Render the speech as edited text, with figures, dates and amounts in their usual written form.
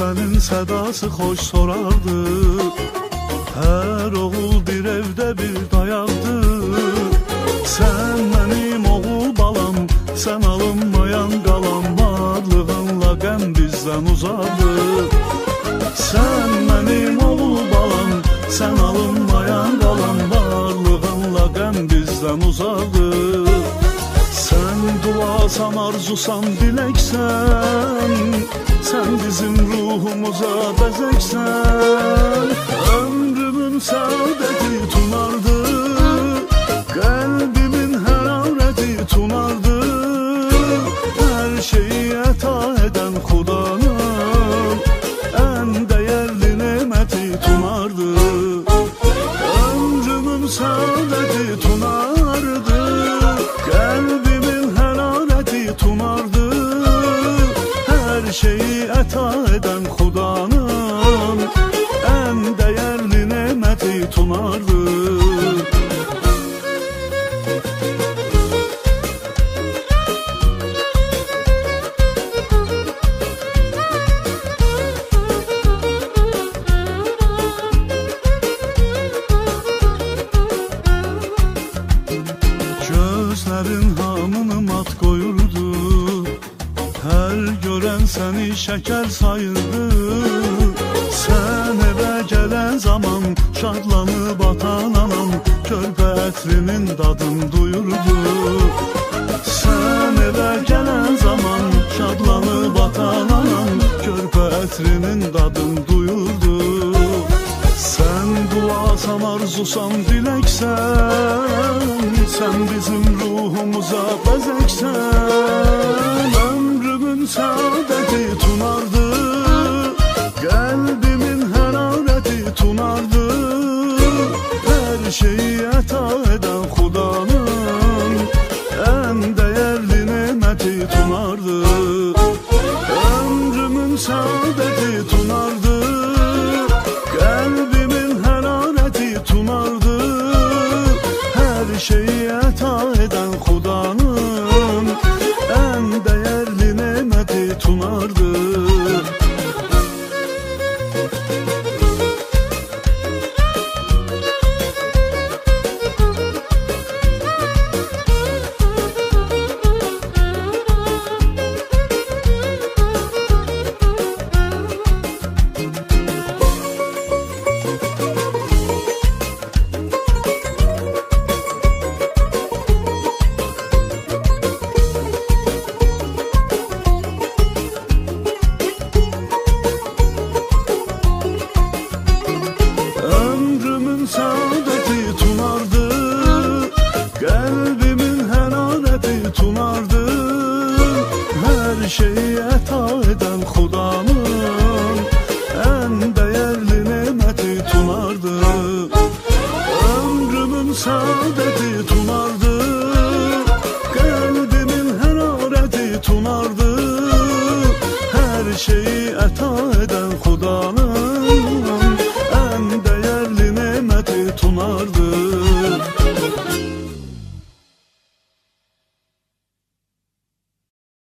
sənin sədası xoş sorardı. Hər oğul bir evdə bir dayaqdı. Sən mənim oğul balam, sən alınmayan qalan, varlığınla qəm bizdən uzaqdı. Sən mənim oğul balam, sən alınmayan qalan, varlığınla qəm bizdən uzaqdı. Sən duasan, arzusan, diləksən, sən bizim ruhumuza bəzəksən. Ömrümün səadəti tunardı, qəlbimin hərarəti tunardı. Hər şeyi əta edən Xudanın ən dəyərli neməti tunardı. Ömrümün səadəti tunardı, qəlbimin hərarəti tunardı. Hər şeyi əta edən Xudanın ən dəyərli neməti tunardı. Gözlərin hamını mat qoyurdu, hər görən səni şəkər sayırdı. Sən evə gələn zaman şadlanıb atan anam körpə ətrinin dadını duyurdu. Sən evə gələn zaman şadlanıb atan anam körpə ətrinin dadını duyurdu. Sən duasan, arzusan, diləksən, sən bizim ruhumuza bəzəksən. Ömrümün səadəti tunardı, qəlbimin hərarəti tunardı. Hər şeyi əta edən Xudanın ən dəyərli neməti tunardı. Ömrümün səadəti tunardı, qəlbimin hərarəti tunardı. Hər şeyi əta edən Xudanın ən dəyərli neməti tunardı. Səadəti tunardı, qəlbimin hərarəti tunardı. Hər şeyi əta edən Xudanın